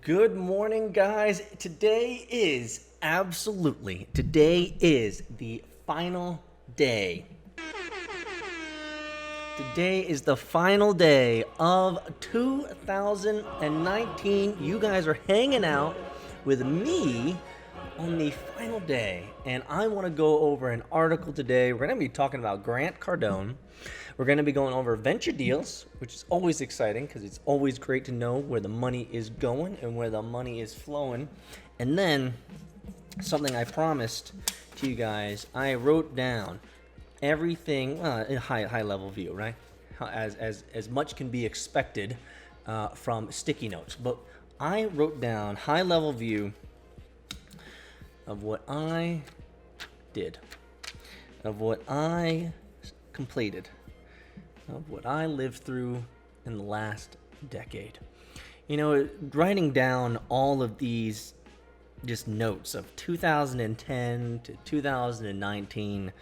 Good morning, guys. Today is the final day. Today is the final day of 2019. You guys are hanging out with me on the final day, and I want to go over an article today. We're going to be talking about Grant Cardone. We're going to be going over venture deals, which is always exciting because it's always great to know where the money is going and where the money is flowing. And then something I promised to you guys, I wrote down everything, in high level view, right? As much can be expected from sticky notes. But I wrote down high level view of what I did, of what I completed, of what I lived through in the last decade. You know, writing down all of these just notes of 2010 to 2019,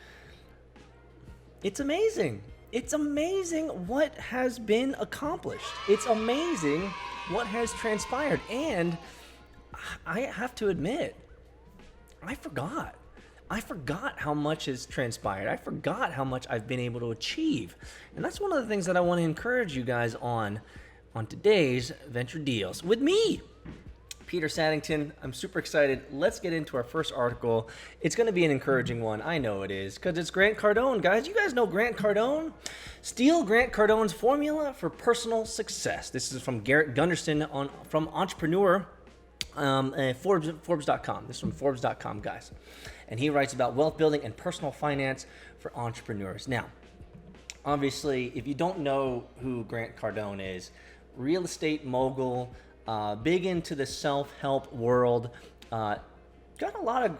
it's amazing. It's amazing what has been accomplished. It's amazing what has transpired. And I have to admit, I forgot how much has transpired. I forgot how much I've been able to achieve. And that's one of the things that I want to encourage you guys on today's Venture Deals with me, Peter Saddington. I'm super excited. Let's get into our first article. It's going to be an encouraging one. I know it is, because it's Grant Cardone, guys. You guys know Grant Cardone? Steal Grant Cardone's formula for personal success. This is from Garrett Gunderson from Entrepreneur. Forbes.com. This is from Forbes.com, guys. And he writes about wealth building and personal finance for entrepreneurs. Now, obviously, if you don't know who Grant Cardone is, real estate mogul, big into the self-help world, got a lot of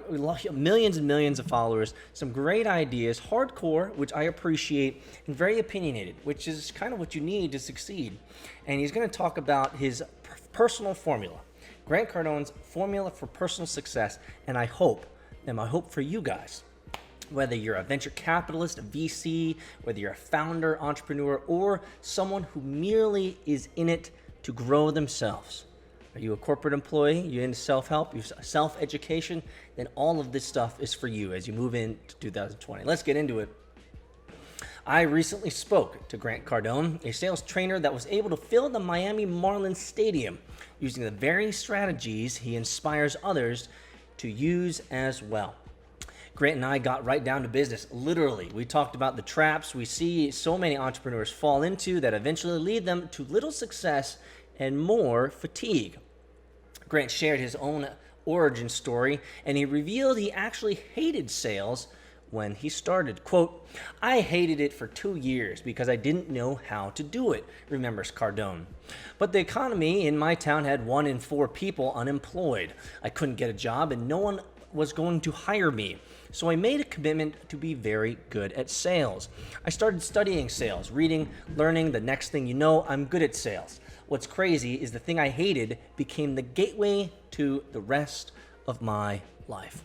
millions and millions of followers, some great ideas, hardcore, which I appreciate, and very opinionated, which is kind of what you need to succeed. And he's going to talk about his personal formula. Grant Cardone's formula for personal success, and my hope for you guys, whether you're a venture capitalist, a VC, whether you're a founder, entrepreneur, or someone who merely is in it to grow themselves. Are you a corporate employee? You're into self-help, you're self-education? Then all of this stuff is for you as you move into 2020. Let's get into it. I recently spoke to Grant Cardone, a sales trainer that was able to fill the Miami Marlins stadium using the very strategies he inspires others to use as well. Grant and I got right down to business, literally. We talked about the traps we see so many entrepreneurs fall into that eventually lead them to little success and more fatigue. Grant shared his own origin story, and he revealed he actually hated sales when he started. Quote, "I hated it for 2 years because I didn't know how to do it," remembers Cardone. "But the economy in my town had 1 in 4 people unemployed. I couldn't get a job and no one was going to hire me. So I made a commitment to be very good at sales. I started studying sales, reading, learning. The next thing you know, I'm good at sales. What's crazy is the thing I hated became the gateway to the rest of my life."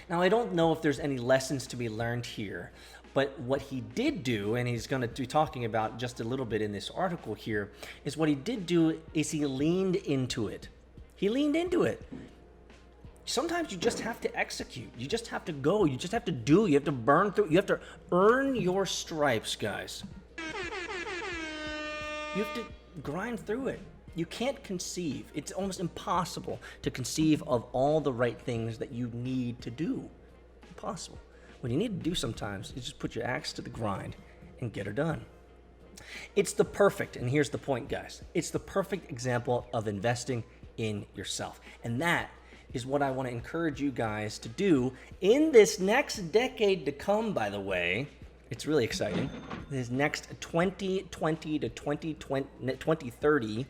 Now, I don't know if there's any lessons to be learned here, but what he did do, and he's going to be talking about just a little bit in this article here, is what he did do is he leaned into it. He leaned into it. Sometimes you just have to execute. You just have to go. You just have to do. You have to burn through. You have to earn your stripes, guys. You have to grind through it. You can't conceive. It's almost impossible to conceive of all the right things that you need to do. Impossible. What you need to do sometimes is just put your axe to the grind and get her done. It's the perfect, and here's the point, guys. It's the perfect example of investing in yourself. And that is what I want to encourage you guys to do in this next decade to come, by the way. It's really exciting. This next 2020 to 2030,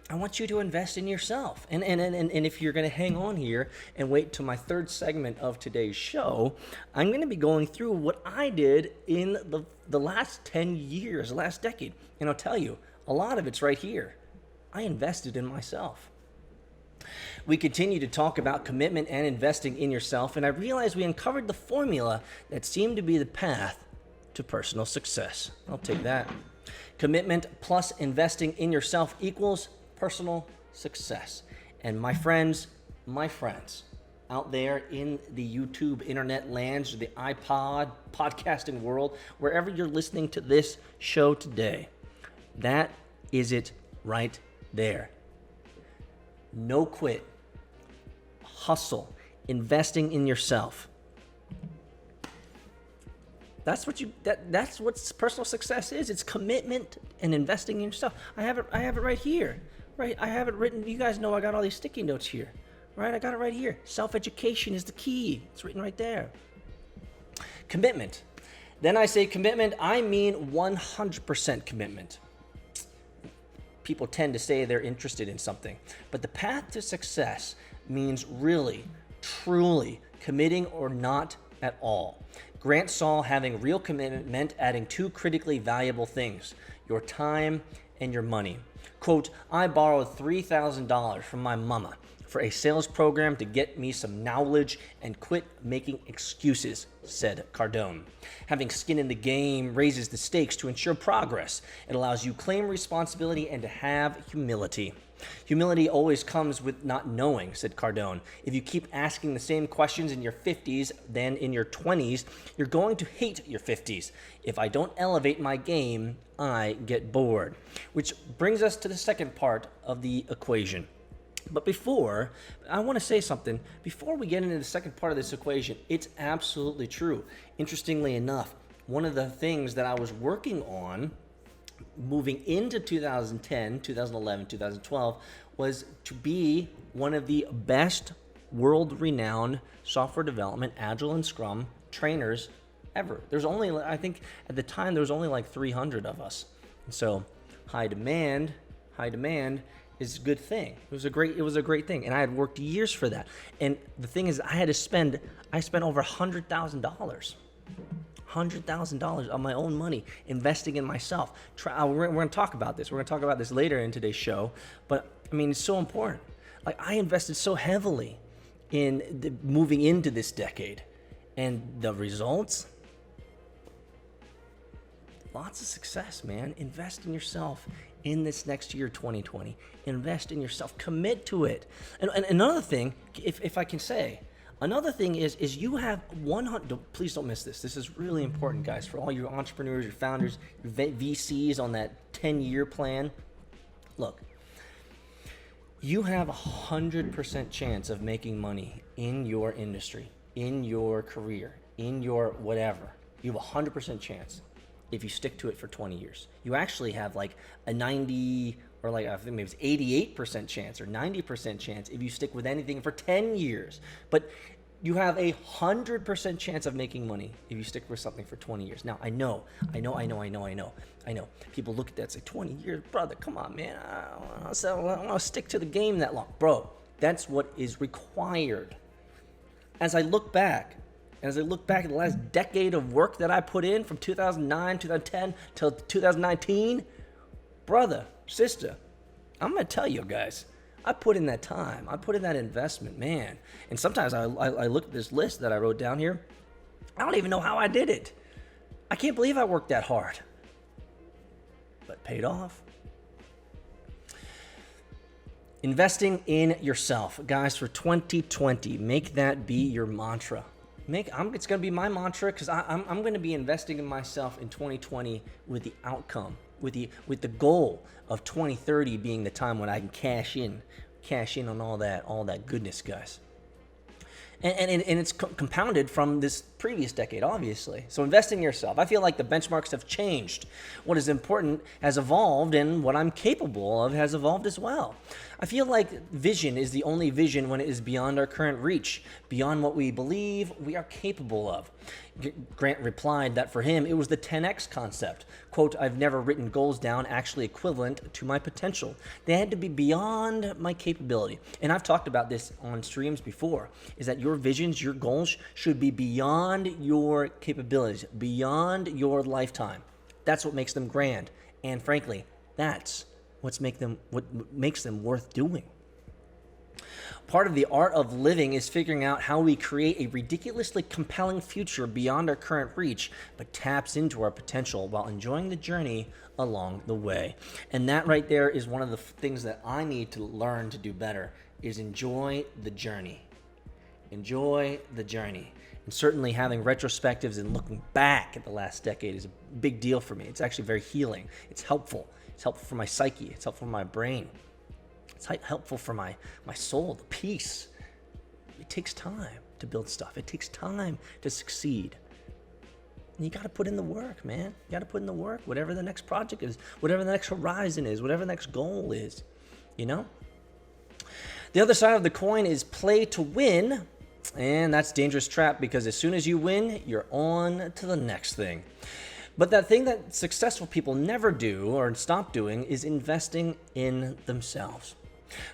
I want you to invest in yourself. And if you're going to hang on here and wait till my third segment of today's show, I'm going to be going through what I did in the last 10 years, the last decade. And I'll tell you, a lot of it's right here. I invested in myself. We continue to talk about commitment and investing in yourself, and I realized we uncovered the formula that seemed to be the path to personal success. I'll take that. Commitment plus investing in yourself equals personal success. And my friends out there in the YouTube internet lands, or the iPod podcasting world, wherever you're listening to this show today, that is it right there. No quit, hustle, investing in yourself. That's what personal success is. It's commitment and investing in yourself. I have it right here. Right? I have it written. You guys know I got all these sticky notes here. Right? I got it right here. Self-education is the key. It's written right there. Commitment. Then I say commitment, I mean 100% commitment. People tend to say they're interested in something, but the path to success means really, truly committing or not at all. Grant saw having real commitment meant adding two critically valuable things: your time and your money. Quote, I borrowed $3,000 from my mama for a sales program to get me some knowledge and quit making excuses, said Cardone. Having skin in the game raises the stakes to ensure progress. It allows you to claim responsibility and to have humility. Humility always comes with not knowing, said Cardone. If you keep asking the same questions in your 50s than in your 20s, you're going to hate your 50s. If I don't elevate my game, I get bored. Which brings us to the second part of the equation. But before, I want to say something. Before we get into the second part of this equation, it's absolutely true. Interestingly enough, one of the things that I was working on moving into 2010, 2011, 2012 was to be one of the best world-renowned software development, Agile and Scrum trainers ever. There's only, I think at the time, there was only like 300 of us. And so high demand is a good thing. It was a great thing. And I had worked years for that. And the thing is, I spent over $100,000 of my own money investing in myself. We're going to talk about this. We're going to talk about this later in today's show. But I mean, it's so important. Like, I invested so heavily in moving into this decade, and the results, lots of success, man. Invest in yourself in this next year, 2020. Invest in yourself. Commit to it. And another thing, if I can say, another thing is you have 100. Please don't miss this. This is really important, guys, for all your entrepreneurs, your founders, your VCs on that 10-year plan. Look, you have 100% chance of making money in your industry, in your career, in your whatever. You have a 100% chance if you stick to it for 20 years. You actually have like a 90, or like I think maybe it's 88% chance or 90% chance if you stick with anything for 10 years. But you have a 100% chance of making money if you stick with something for 20 years. Now, I know. People look at that and say, 20 years, brother, come on, man. I want to stick to the game that long. Bro, that's what is required. As I look back at the last decade of work that I put in from 2009, 2010 till 2019, brother, sister, I'm going to tell you guys, I put in that time. I put in that investment, man. And sometimes I look at this list that I wrote down here. I don't even know how I did it. I can't believe I worked that hard. But paid off. Investing in yourself. Guys, for 2020, make that be your mantra. It's going to be my mantra, because I'm going to be investing in myself in 2020 with the outcome, with the goal of 2030 being the time when I can cash in on all that goodness, guys. And it's compounded from this previous decade, obviously. So investing in yourself. I feel like the benchmarks have changed. What is important has evolved, and what I'm capable of has evolved as well. I feel like vision is the only vision when it is beyond our current reach, beyond what we believe we are capable of. Grant replied that for him, it was the 10x concept. Quote, I've never written goals down actually equivalent to my potential. They had to be beyond my capability. And I've talked about this on streams before, is that your visions, your goals should be beyond your capabilities, beyond your lifetime. That's what makes them grand. And frankly, that's what makes them worth doing. Part of the art of living is figuring out how we create a ridiculously compelling future beyond our current reach, but taps into our potential while enjoying the journey along the way. And that right there is one of the things that I need to learn to do better, is enjoy the journey. Enjoy the journey. And certainly having retrospectives and looking back at the last decade is a big deal for me. It's actually very healing. It's helpful. It's helpful for my psyche. It's helpful for my brain. It's helpful for my soul, the peace. It takes time to build stuff. It takes time to succeed. And you got to put in the work, man. You got to put in the work, whatever the next project is, whatever the next horizon is, whatever the next goal is, you know? The other side of the coin is play to win, and that's a dangerous trap because as soon as you win, you're on to the next thing. But that thing that successful people never do or stop doing is investing in themselves.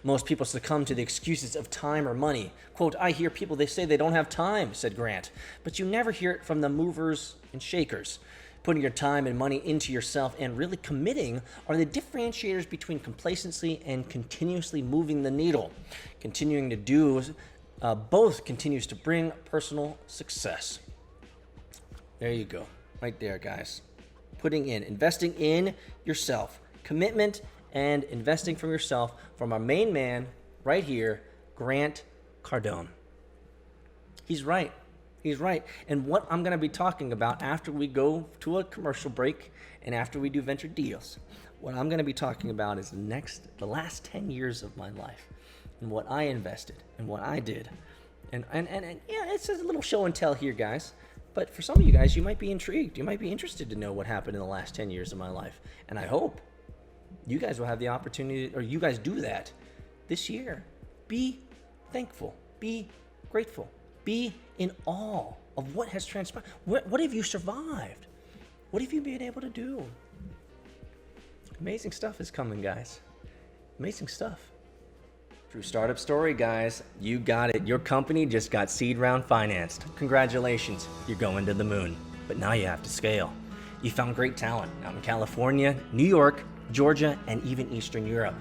Most people succumb to the excuses of time or money. Quote, I hear people, they say they don't have time, said Grant. But you never hear it from the movers and shakers. Putting your time and money into yourself and really committing are the differentiators between complacency and continuously moving the needle. Continuing to do both continues to bring personal success. There you go. Right there, guys. Investing in yourself. Commitment and investing from yourself from our main man right here, Grant Cardone. He's right. He's right. And what I'm going to be talking about after we go to a commercial break and after we do venture deals, what I'm going to be talking about is the last 10 years of my life and what I invested and what I did. And yeah, it's a little show and tell here, guys. But for some of you guys, you might be intrigued. You might be interested to know what happened in the last 10 years of my life. And I hope you guys will have the opportunity, or you guys do that this year. Be thankful. Be grateful. Be in awe of what has transpired. What have you survived? What have you been able to do? Amazing stuff is coming, guys. Amazing stuff. True startup story, guys. You got it. Your company just got seed round financed. Congratulations. You're going to the moon. But now you have to scale. You found great talent out in California, New York, Georgia, and even Eastern Europe.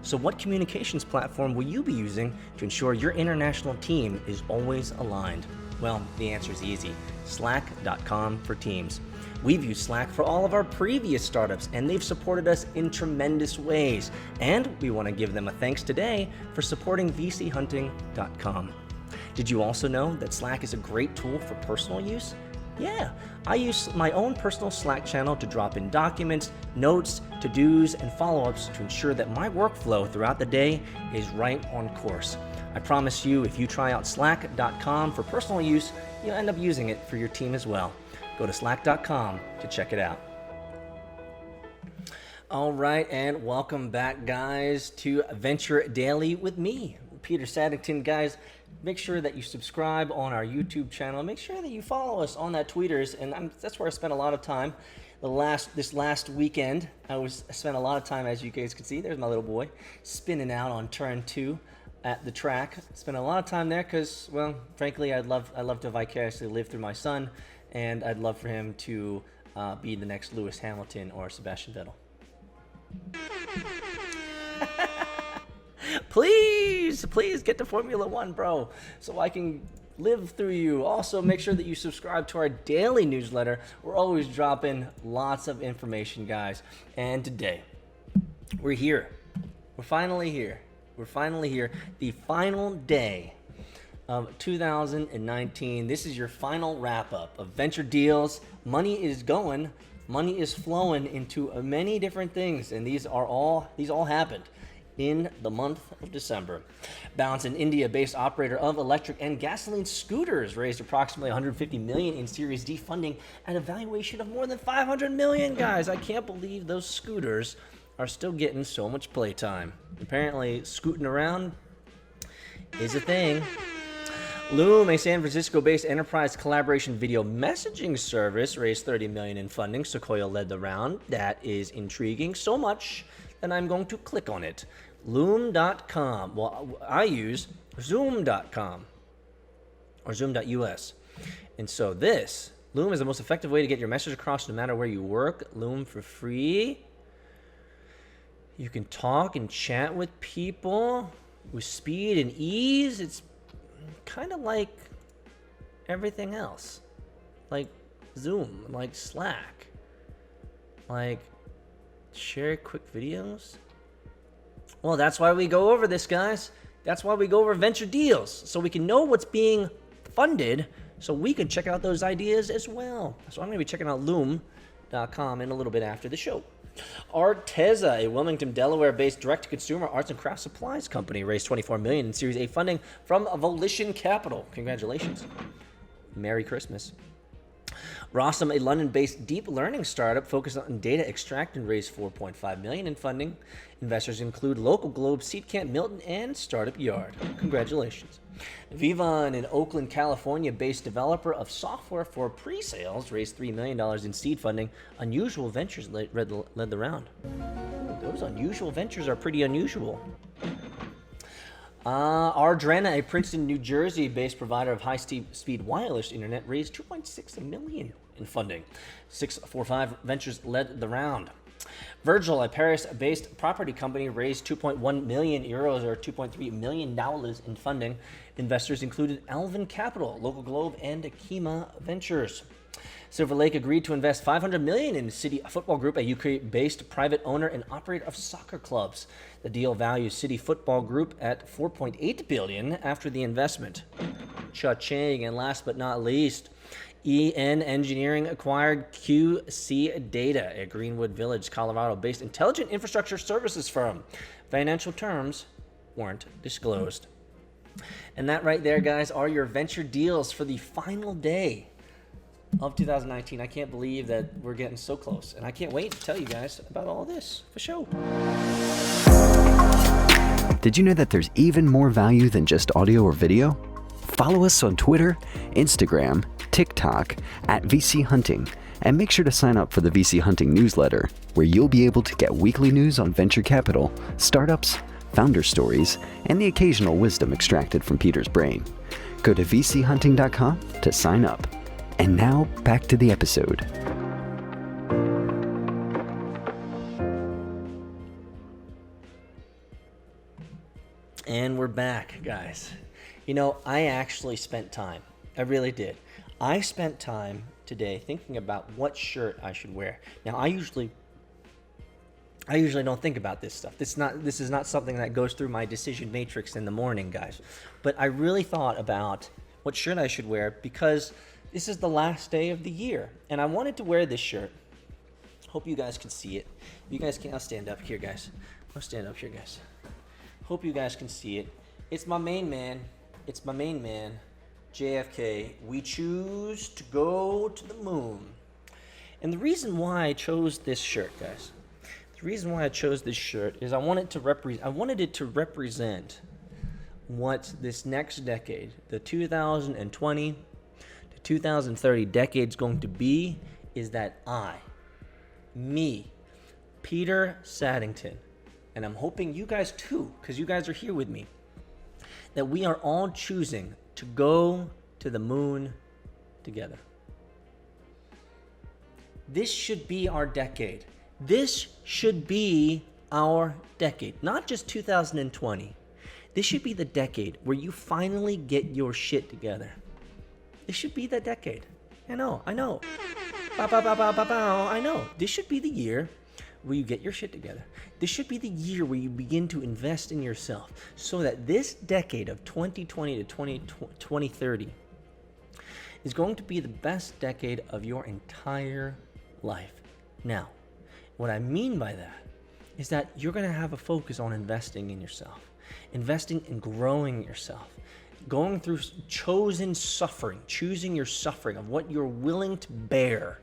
So what communications platform will you be using to ensure your international team is always aligned? Well, the answer is easy. Slack.com for Teams. We've used Slack for all of our previous startups, and they've supported us in tremendous ways. And we want to give them a thanks today for supporting vchunting.com. Did you also know that Slack is a great tool for personal use? Yeah, I use my own personal Slack channel to drop in documents, notes, to-dos, and follow-ups to ensure that my workflow throughout the day is right on course. I promise you, if you try out slack.com for personal use, you'll end up using it for your team as well. Go to slack.com to check it out. All right, and welcome back, guys, to Venture Daily with me, Peter Saddington. Guys, make sure that you subscribe on our YouTube channel. Make sure that you follow us on that Tweeters, and that's where I spent a lot of time. This last weekend, I spent a lot of time, as you guys can see. There's my little boy spinning out on turn 2 at the track. Spent a lot of time there because, well, frankly, I love to vicariously live through my son, and I'd love for him to be the next Lewis Hamilton or Sebastian Vettel. Please get to Formula One, bro, so I can live through you. Also, make sure that you subscribe to our daily newsletter. We're always dropping lots of information, guys. And today, we're here. We're finally here. The final day of 2019. This is your final wrap-up of venture deals. Money is going. Money is flowing into many different things, and these all happened in the month of December. Balance, an India-based operator of electric and gasoline scooters, raised approximately $150 million in Series D funding at a valuation of more than $500 million. Guys, I can't believe those scooters are still getting so much playtime. Apparently, scooting around is a thing. Loom, a San Francisco-based enterprise collaboration video messaging service, raised $30 million in funding. Sequoia led the round. That is intriguing so much that I'm going to click on it. Loom.com. Well, I use Zoom.com or Zoom.us. And so Loom is the most effective way to get your message across no matter where you work. Loom for free. You can talk and chat with people. with speed and ease. It's kind of like everything else, like Zoom, like Slack, like share quick videos. Well, that's why we go over this, guys. That's why we go over venture deals, so we can know what's being funded, so we can check out those ideas as well. So I'm going to be checking out loom.com in a little bit after the show. Arteza, a Wilmington, Delaware-based direct-to-consumer arts and craft supplies company, raised $24 million in Series A funding from Volition Capital. Congratulations. Merry Christmas. Rossum, a London-based deep learning startup focused on data extraction, raised $4.5 million in funding. Investors include Local Globe, Seed Camp, Milton, and Startup Yard. Congratulations. Vivan, an Oakland, California-based developer of software for pre-sales, raised $3 million in seed funding. Unusual Ventures led the round. Those unusual ventures are pretty unusual. Ardrena, a Princeton, New Jersey-based provider of high-speed wireless internet, raised $2.6 million in funding. 645 Ventures led the round. Virgil, a Paris-based property company, raised 2.1 million euros or $2.3 million in funding. Investors included Alvin Capital, Local Globe, and Akima Ventures. Silver Lake agreed to invest $500 million in City Football Group, a UK-based private owner and operator of soccer clubs. The deal values City Football Group at $4.8 billion after the investment. Cha-ching, and last but not least, EN Engineering acquired QC Data, a Greenwood Village, Colorado-based intelligent infrastructure services firm. Financial terms weren't disclosed. And that right there, guys, are your venture deals for the final day of 2019. I can't believe that we're getting so close, and I can't wait to tell you guys about all this for sure. Did you know that there's even more value than just audio or video? Follow us on Twitter, Instagram, TikTok at VC Hunting, and make sure to sign up for the VC Hunting newsletter, where you'll be able to get weekly news on venture capital, startups, founder stories, and the occasional wisdom extracted from Peter's brain. Go to vchunting.com to sign up. And now, back to the episode. And we're back, guys. You know, I actually spent time. I really did. I spent time today thinking about what shirt I should wear. Now, I usually don't think about this stuff. This is not something that goes through my decision matrix in the morning, guys. But I really thought about what shirt I should wear because this is the last day of the year, and I wanted to wear this shirt. Hope you guys can see it. You guys can. I'll stand up here, guys. Hope you guys can see it. It's my main man. JFK. We choose to go to the moon. And the reason why I chose this shirt, guys, is I wanted it to represent what this next decade, the 2020 to 2030 decade's going to be, is that Peter Saddington, and I'm hoping you guys too, because you guys are here with me, that we are all choosing to go to the moon together. This should be our decade. This should be our decade, not just 2020. This should be the decade where you finally get your shit together. This should be the decade. I know. Bow, bow, bow, bow, bow, bow. I know. This should be the year where you get your shit together. This should be the year where you begin to invest in yourself so that this decade of 2020 to 2030 is going to be the best decade of your entire life. Now, what I mean by that is that you're going to have a focus on investing in yourself, investing in growing yourself, going through choosing your suffering of what you're willing to bear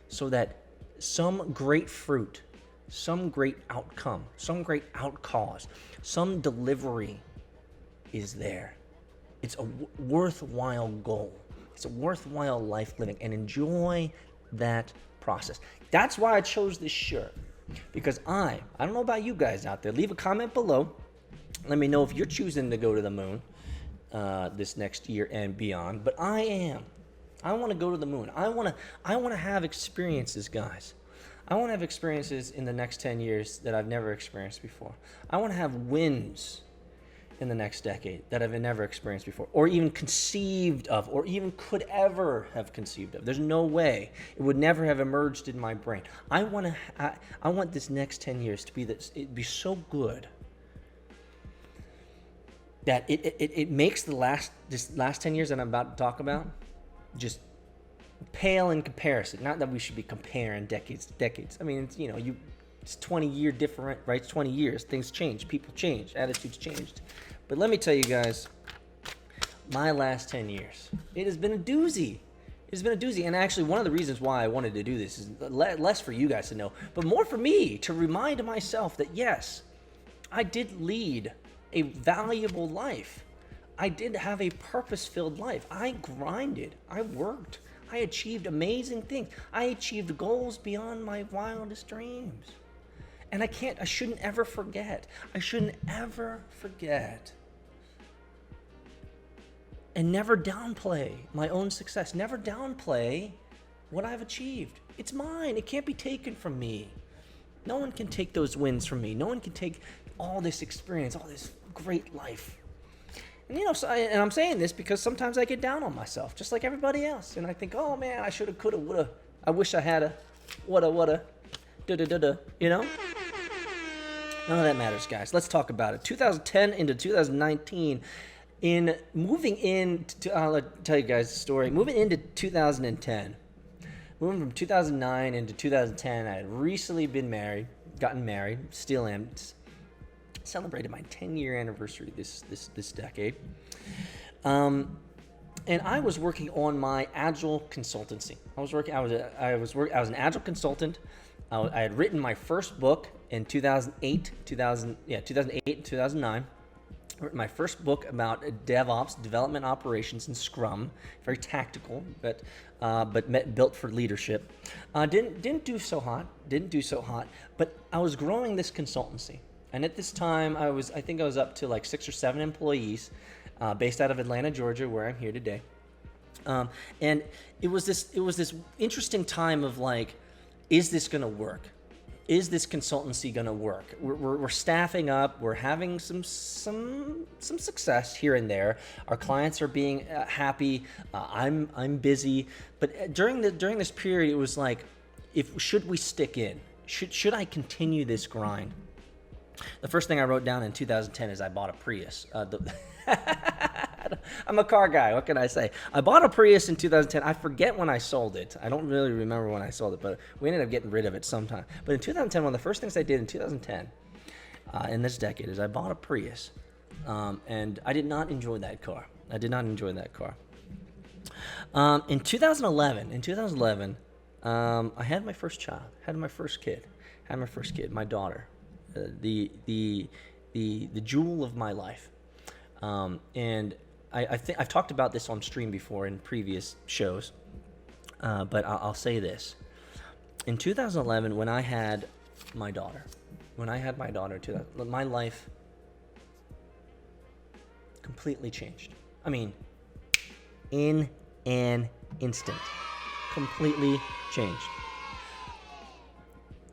so that some great fruit, some great outcome, some great outcause, some delivery is there. It's a worthwhile goal. It's a worthwhile life living, and enjoy that process. That's why I chose this shirt, because I don't know about you guys out there. Leave a comment below. Let me know if you're choosing to go to the moon this next year and beyond. But I am. I want to go to the moon. I want to have experiences, guys. I want to have experiences in the next 10 years that I've never experienced before. I want to have wins in the next decade that I've never experienced before, or even conceived of, or even could ever have conceived of. There's no way. It would never have emerged in my brain. I want this next 10 years to be it be so good that it makes this last 10 years that I'm about to talk about just pale in comparison. Not that we should be comparing decades to decades. I mean, it's 20-year different, right? It's 20 years. Things change. People change. Attitudes changed. But let me tell you guys, my last 10 years, it has been a doozy. It's been a doozy. And actually, one of the reasons why I wanted to do this is less for you guys to know, but more for me to remind myself that, yes, I did lead a valuable life. I did have a purpose-filled life. I grinded. I worked. I achieved amazing things. I achieved goals beyond my wildest dreams. And I shouldn't ever forget. I shouldn't ever forget. And never downplay my own success. Never downplay what I've achieved. It's mine. It can't be taken from me. No one can take those wins from me. No one can take all this experience, all this great life. And and I'm saying this because sometimes I get down on myself, just like everybody else. And I think, oh man, I shoulda, coulda, woulda. I wish I had woulda, da-da-da-da, None of that matters, guys. Let's talk about it. 2010 into 2019, I'll tell you guys the story. Moving into 2010, moving from 2009 into 2010, I had recently gotten married, still am. Celebrated my 10-year anniversary this decade. And I was working on my agile consultancy. I was an agile consultant. I had written my first book in 2008 and 2009. I wrote my first book about DevOps, development operations, and Scrum. Very tactical, but built for leadership. Didn't do so hot. But I was growing this consultancy, and at this time I think I was up to like 6 or 7 employees, based out of Atlanta, Georgia, where I'm here today. And it was this interesting time of like, is this going to work? Is this consultancy going to work? We're staffing up. We're having some success here and there. Our clients are being happy. I'm busy. But during this period, it was like, should we stick in? Should I continue this grind? The first thing I wrote down in 2010 is I bought a Prius. I'm a car guy. What can I say? I bought a Prius in 2010. I forget when I sold it. I don't really remember when I sold it, but we ended up getting rid of it sometime. But in 2010, one of the first things I did in 2010, in this decade, is I bought a Prius. And I did not enjoy that car. In 2011, I had my first child, had my first kid, my daughter, the jewel of my life. And I think I've talked about this on stream before in previous shows, but I'll say this. In 2011, when I had my daughter, my life completely changed. I mean, in an instant, completely changed.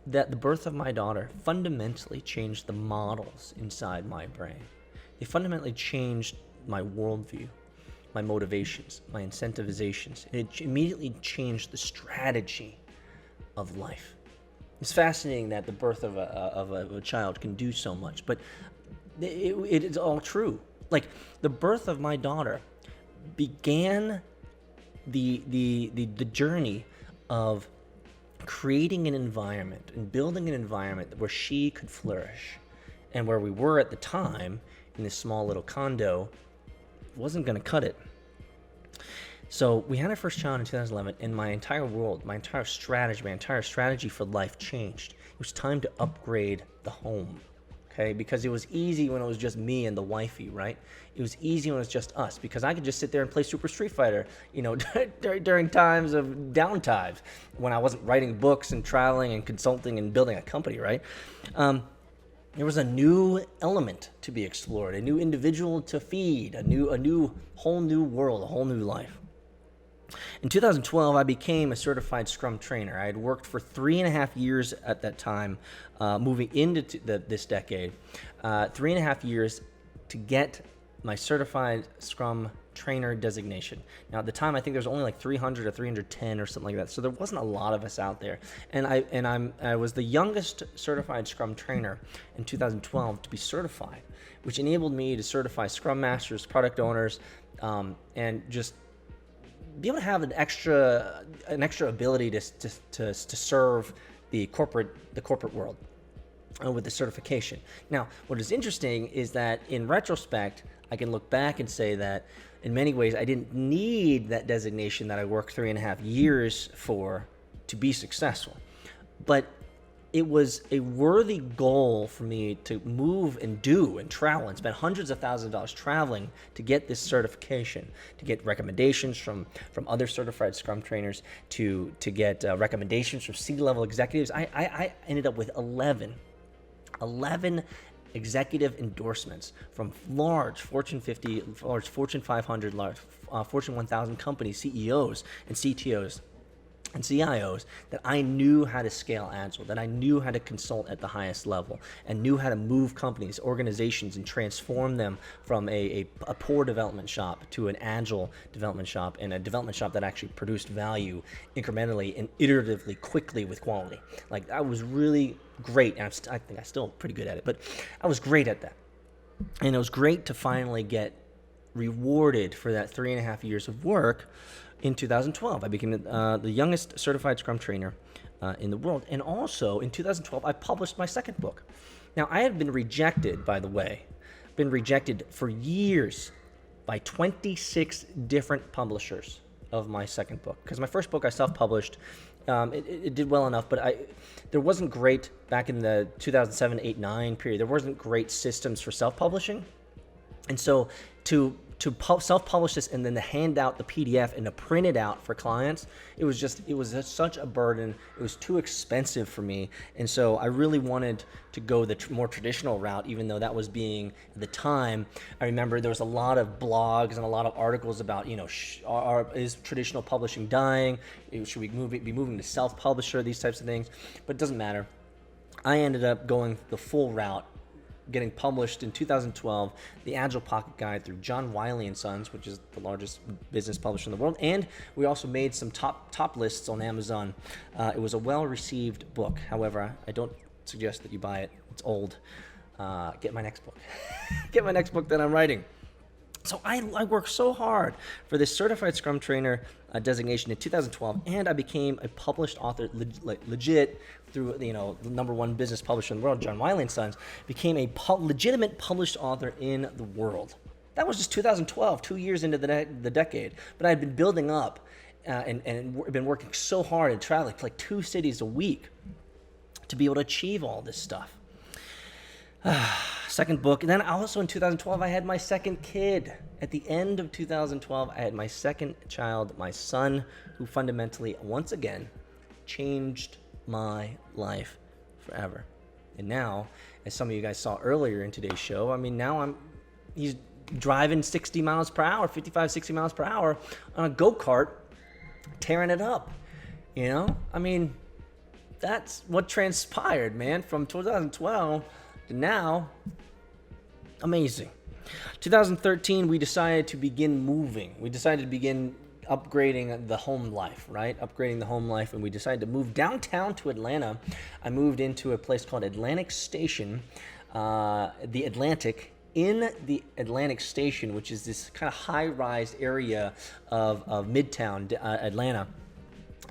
That the birth of my daughter fundamentally changed the models inside my brain. They fundamentally changed my worldview, my motivations, my incentivizations. It immediately changed the strategy of life. It's fascinating that the birth of a child can do so much, but it is all true. Like, the birth of my daughter began the journey of creating an environment and building an environment where she could flourish. And where we were at the time, in this small little condo, wasn't going to cut it. So we had our first child in 2011, and my entire world, my entire strategy for life changed. It was time to upgrade the home, okay? Because it was easy when it was just me and the wifey, right? It was easy when it was just us, because I could just sit there and play Super Street Fighter, during times of downtime when I wasn't writing books and traveling and consulting and building a company, right? There was a new element to be explored, a new individual to feed, a whole new world, a whole new life. In 2012, I became a certified Scrum trainer. I had worked for 3.5 years at that time, moving into this decade, 3.5 years to get my certified Scrum trainer designation. Now at the time, I think there's only like 300 or 310 or something like that. So there wasn't a lot of us out there. And I was the youngest certified Scrum trainer in 2012 to be certified, which enabled me to certify Scrum Masters, product owners, and just be able to have an extra ability to serve the corporate world with the certification. Now, what is interesting is that in retrospect, I can look back and say that in many ways, I didn't need that designation that I worked 3.5 years for to be successful. But it was a worthy goal for me to move and do and travel and spend hundreds of thousands of dollars traveling to get this certification, to get recommendations from other certified Scrum trainers, to get recommendations from C-level executives. I ended up with 11 executive endorsements from large Fortune 50, large Fortune 500, large Fortune 1000 companies, CEOs and CTOs and CIOs, that I knew how to scale Agile, that I knew how to consult at the highest level, and knew how to move companies, organizations, and transform them from a poor development shop to an Agile development shop, and a development shop that actually produced value incrementally and iteratively, quickly, with quality. Like, I was really great, and I think I'm still pretty good at it, but I was great at that. And it was great to finally get rewarded for that 3.5 years of work. In 2012, I became the youngest certified Scrum trainer in the world. And also, in 2012, I published my second book. Now, I had been rejected, by the way, for years by 26 different publishers of my second book. Because my first book I self-published. It did well enough, but there wasn't great, back in the 2007, 8, 9 period, there wasn't great systems for self-publishing. And so to self-publish this and then to hand out the PDF and to print it out for clients, it was such a burden. It was too expensive for me. And so I really wanted to go the more traditional route, even though that was being, at the time, I remember there was a lot of blogs and a lot of articles about, is traditional publishing dying? Should we be moving to self-publisher, these types of things? But it doesn't matter. I ended up going the full route, getting published in 2012, the Agile Pocket Guide through John Wiley & Sons, which is the largest business publisher in the world. And we also made some top lists on Amazon. It was a well-received book. However, I don't suggest that you buy it. It's old. Get my next book. Get my next book that I'm writing. So I worked so hard for this certified Scrum trainer designation in 2012, and I became a published author, legit, through the number one business publisher in the world, John Wiley & Sons, became a legitimate published author in the world. That was just 2012, 2 years into the decade. But I had been building up and been working so hard and traveling to like 2 cities a week to be able to achieve all this stuff. Second book. And then also in 2012, I had my second kid. At the end of 2012, I had my second child, my son, who fundamentally, once again, changed my life forever. And now, as some of you guys saw earlier in today's show, I mean, now he's driving 60 miles per hour, 55, 60 miles per hour on a go-kart, tearing it up. I mean, that's what transpired, man, from 2012 to now. Amazing. 2013, we decided to begin moving. We decided to begin upgrading the home life, right? Upgrading the home life, and we decided to move downtown to Atlanta. I moved into a place called Atlantic Station, the Atlantic. In the Atlantic Station, which is this kind of high-rise area of Midtown Atlanta,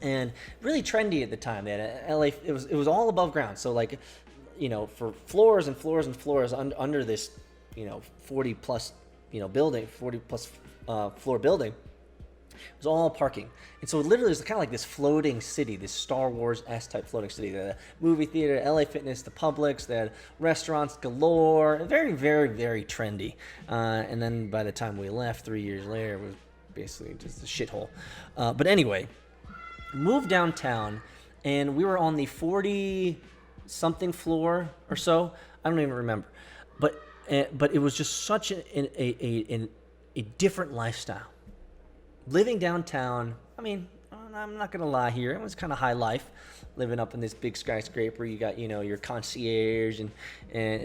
and really trendy at the time. They had LA. It was all above ground. So like, for floors and floors and floors under this, 40 plus, building, 40 plus floor building. It was all parking. And so literally it was kind of like this floating city, this Star Wars-esque type floating city. The movie theater, LA Fitness, the Publix, the restaurants galore. Very, very, very trendy. And then by the time we left 3 years later, it was basically just a shithole. But anyway, moved downtown, and we were on the 40-something floor or so. I don't even remember. But it was just such a different lifestyle. Living downtown, I mean, I'm not gonna lie here. It was kind of high life, living up in this big skyscraper. You got, your concierge and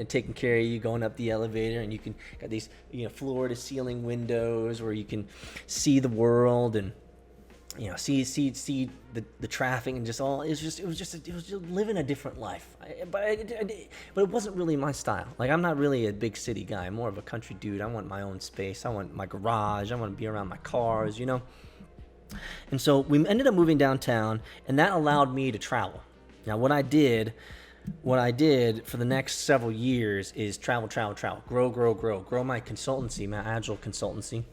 taking care of you, going up the elevator, and you can got these, floor to ceiling windows where you can see the world and, see the traffic and just all. It was just living a different life. But it wasn't really my style. Like, I'm not really a big city guy. I'm more of a country dude. I want my own space. I want my garage. I want to be around my cars, And so we ended up moving downtown, and that allowed me to travel. Now, what I did for the next several years is travel, grow my consultancy, my agile consultancy,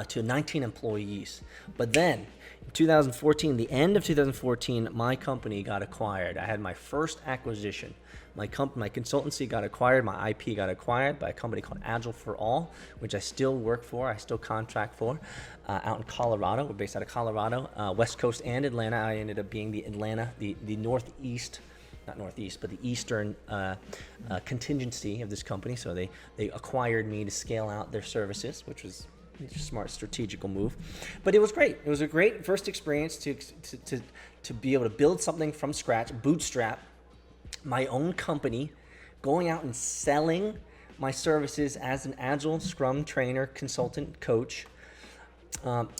to 19 employees. But then in 2014, the end of 2014, my company got acquired. I had my first acquisition. My consultancy got acquired. My IP got acquired by a company called Agile for All, which I still work for. I still contract for out in Colorado. We're based out of Colorado, West Coast and Atlanta. I ended up being the Atlanta, the northeast, not northeast, but the eastern contingency of this company. So they acquired me to scale out their services, which was a smart strategical move. But it was great. It was a great first experience to be able to build something from scratch, bootstrap my own company, going out and selling my services as an agile scrum trainer, consultant, coach,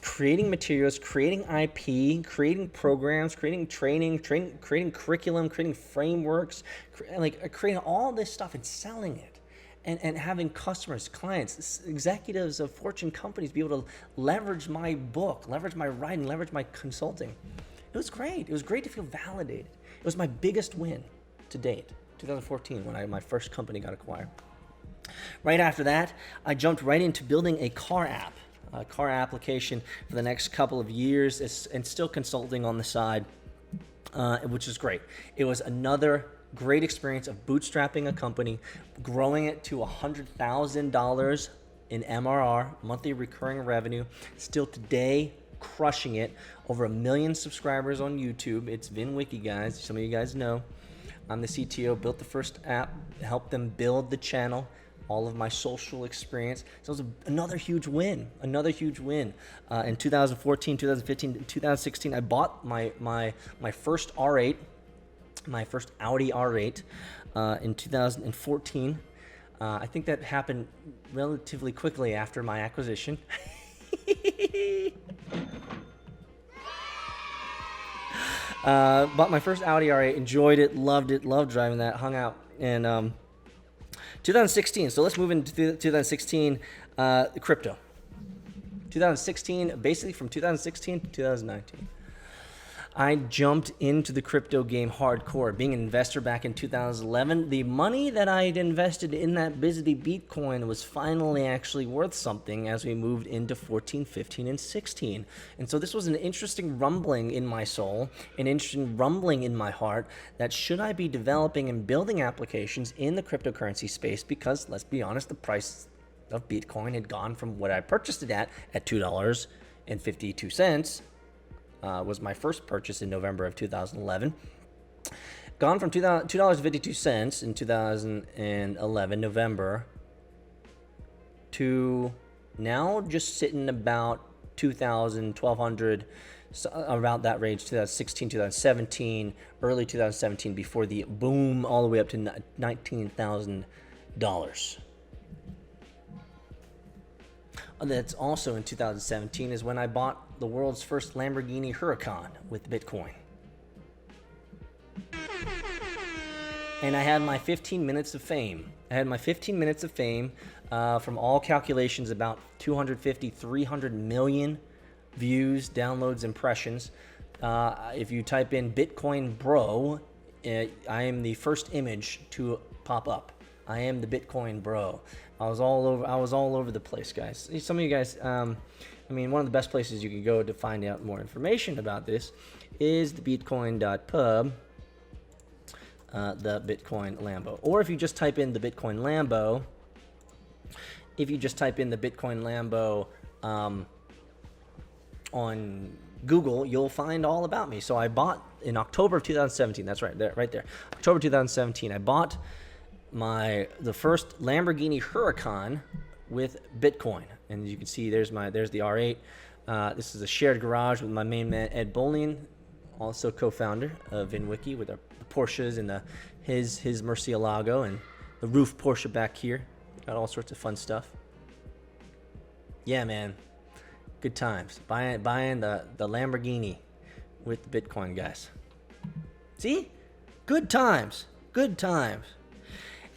creating materials, creating IP, creating programs, creating training, creating curriculum, creating frameworks, creating all this stuff and selling it. And having customers, clients, executives of Fortune companies be able to leverage my book, leverage my writing, leverage my consulting. It was great. It was great to feel validated. It was my biggest win to date, 2014, when my first company got acquired. Right after that, I jumped right into building a car application for the next couple of years, and still consulting on the side, which is great. It was another great experience of bootstrapping a company, growing it to $100,000 in MRR, monthly recurring revenue. Still today, crushing it. Over 1 million subscribers on YouTube. It's VinWiki, guys. Some of you guys know. I'm the CTO, built the first app, helped them build the channel, all of my social experience. So it was another huge win. In 2014, 2015, 2016, I bought my first R8, my first Audi R8 in 2014. I think that happened relatively quickly after my acquisition. Bought my first Audi R8, enjoyed it, loved driving that, hung out. And 2016, so let's move into 2016, crypto. 2016, basically from 2016 to 2019. I jumped into the crypto game hardcore, being an investor back in 2011. The money that I had invested in that busy Bitcoin was finally actually worth something as we moved into 14, 15, and 16. And so this was an interesting rumbling in my soul, an interesting rumbling in my heart that should I be developing and building applications in the cryptocurrency space, because let's be honest, the price of Bitcoin had gone from what I purchased it at $2.52, was my first purchase in November of 2011. Gone from $2.52 in 2011, November, to now just sitting about $2,000, $1,200, around that range, 2016, 2017, early 2017, before the boom all the way up to $19,000. That's also in 2017 is when I bought the world's first Lamborghini Huracan with Bitcoin. And I had my 15 minutes of fame. From all calculations, about 250, 300 million views, downloads, impressions. If you type in Bitcoin Bro, I am the first image to pop up. I am the Bitcoin Bro. I was all over the place, guys. Some of you guys, one of the best places you can go to find out more information about this is the bitcoin.pub, the Bitcoin Lambo. Or if you just type in the Bitcoin Lambo, on Google, you'll find all about me. So I bought in October of 2017. That's right there. October 2017. I bought the first Lamborghini Huracan with Bitcoin, and you can see there's the R8. This is a shared garage with my main man, Ed Bolian, also co-founder of InWiki, with the Porsches and his Murcielago and the roof Porsche back here. Got all sorts of fun stuff. Yeah, man. Good times. Buying the Lamborghini with the Bitcoin guys. See? Good times. Good times.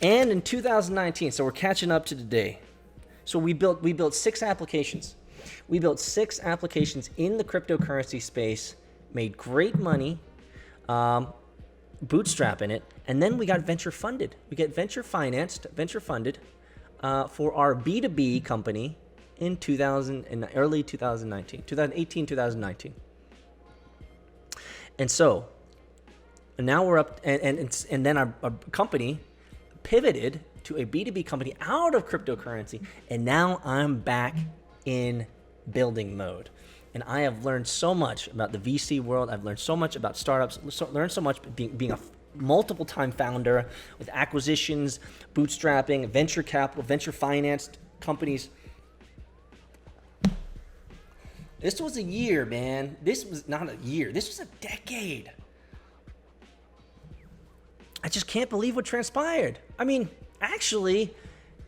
And in 2019, so we're catching up to today. So we built 6 applications. We built 6 applications in the cryptocurrency space, made great money, bootstrapping it, and then we got venture funded. We get venture funded for our B2B company in early 2019, 2019. And so now we're up, and then our company pivoted to a B2B company out of cryptocurrency, and now I'm back in building mode. And I have learned so much about the VC world. I've learned so much about startups, learned so much being a multiple time founder with acquisitions, bootstrapping, venture capital, venture financed companies. This was a year, man. This was not a year. This was a decade. I just can't believe what transpired. I mean, actually,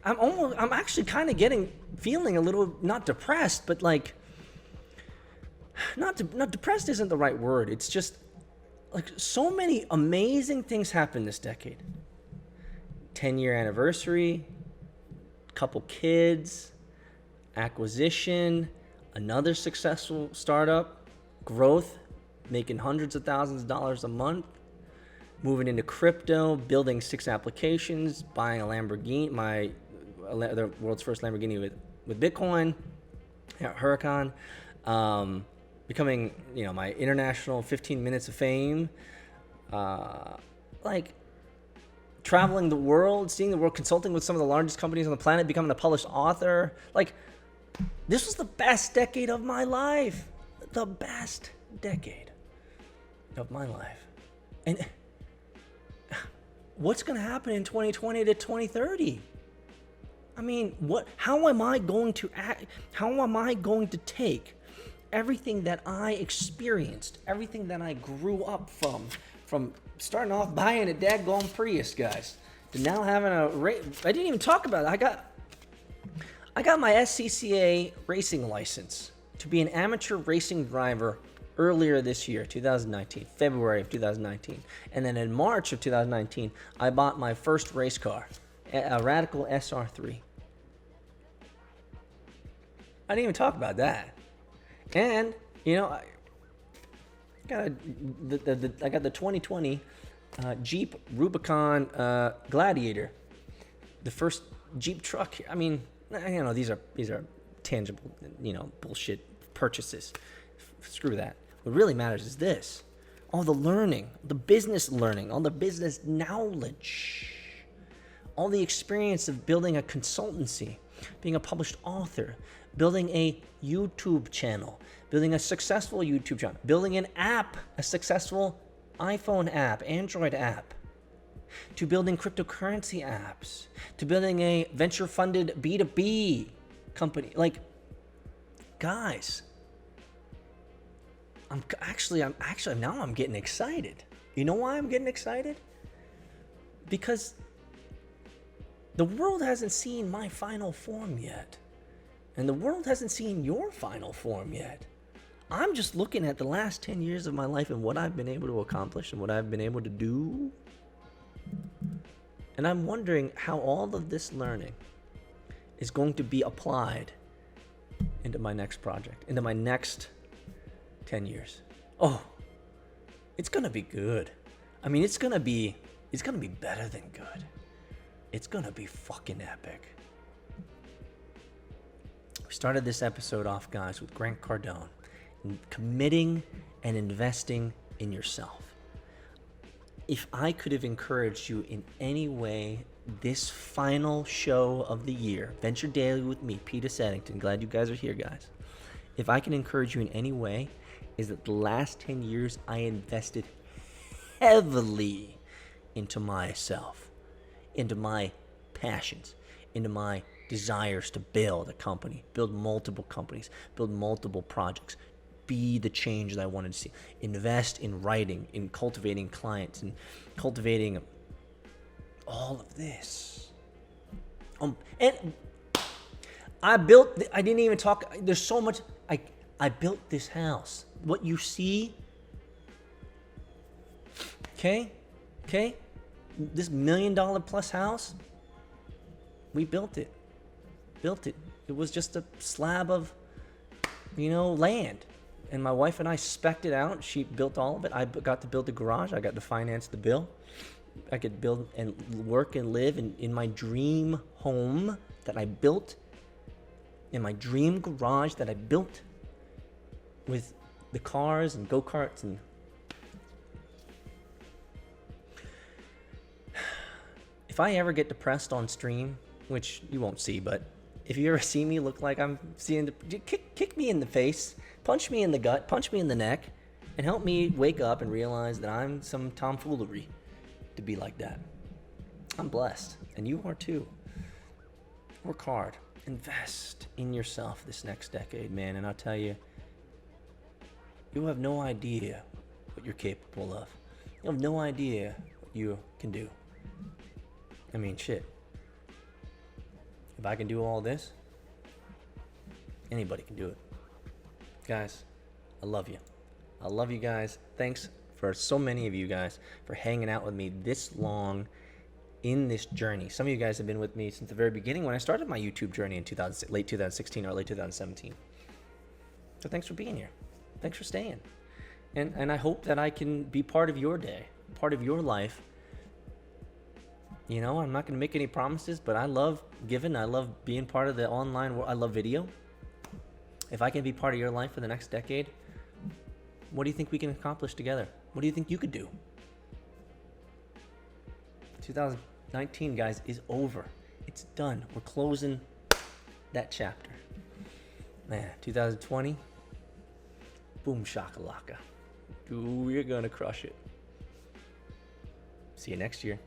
I'm actually kind of feeling a little, not depressed, but like, not depressed isn't the right word. It's just like so many amazing things happened this decade. 10-year anniversary, couple kids, acquisition, another successful startup, growth, making hundreds of thousands of dollars a month, moving into crypto, building 6 applications, buying a Lamborghini, the world's first Lamborghini with Bitcoin, Huracan, becoming, my international 15 minutes of fame, like traveling the world, seeing the world, consulting with some of the largest companies on the planet, becoming a published author. Like, this was the best decade of my life. The best decade of my life. And what's going to happen in 2020 to 2030? I mean, how am I going to act? How am I going to take everything that I experienced, everything that I grew up from starting off buying a daggone Prius, guys, to now having I didn't even talk about it. I got my SCCA racing license to be an amateur racing driver earlier this year, 2019, February of 2019. And then in March of 2019, I bought my first race car, a Radical SR3. I didn't even talk about that. And, I got the 2020 Jeep Rubicon Gladiator, the first Jeep truck. I mean, these are tangible, bullshit purchases. Screw that. What really matters is this: all the learning, the business learning, all the business knowledge, all the experience of building a consultancy, being a published author, building a YouTube channel, building a successful YouTube channel, building an app, a successful iPhone app, Android app, to building cryptocurrency apps, to building a venture-funded B2B company. Like, guys, I'm getting excited. You know why I'm getting excited? Because the world hasn't seen my final form yet. And the world hasn't seen your final form yet. I'm just looking at the last 10 years of my life and what I've been able to accomplish and what I've been able to do. And I'm wondering how all of this learning is going to be applied into my next project, into my next 10 years. Oh, it's going to be good. I mean, it's going to be better than good. It's going to be fucking epic. We started this episode off, guys, with Grant Cardone, committing and investing in yourself. If I could have encouraged you in any way this final show of the year, Venture Daily with me, Peter Saddington, glad you guys are here, guys. If I can encourage you in any way, is that the last 10 years I invested heavily into myself, into my passions, into my desires to build a company, build multiple companies, build multiple projects, be the change that I wanted to see, invest in writing, in cultivating clients, and cultivating all of this. And I didn't even talk, there's so much, I built this house. What you see, okay, this $1 million plus house, we built it. It was just a slab of, land. And my wife and I spec'd it out. She built all of it. I got to build the garage. I got to finance the bill. I could build and work and live in my dream home that I built, in my dream garage that I built with the cars and go-karts. And if I ever get depressed on stream, which you won't see, but if you ever see me look like I'm seeing, kick me in the face, punch me in the gut, punch me in the neck, and help me wake up and realize that I'm some tomfoolery to be like that. I'm blessed, and you are too. Work hard. Invest in yourself this next decade, man, and I'll tell you, you have no idea what you're capable of. You have no idea what you can do. I mean, shit. If I can do all this, anybody can do it. Guys, I love you. I love you guys. Thanks for so many of you guys for hanging out with me this long in this journey. Some of you guys have been with me since the very beginning when I started my YouTube journey in late 2016 or late 2017. So thanks for being here. Thanks for staying. And I hope that I can be part of your day, part of your life. I'm not going to make any promises, but I love giving. I love being part of the online world. I love video. If I can be part of your life for the next decade, what do you think we can accomplish together? What do you think you could do? 2019, guys, is over. It's done. We're closing that chapter. Man, 2020, boom shakalaka. Ooh, you're going to crush it. See you next year.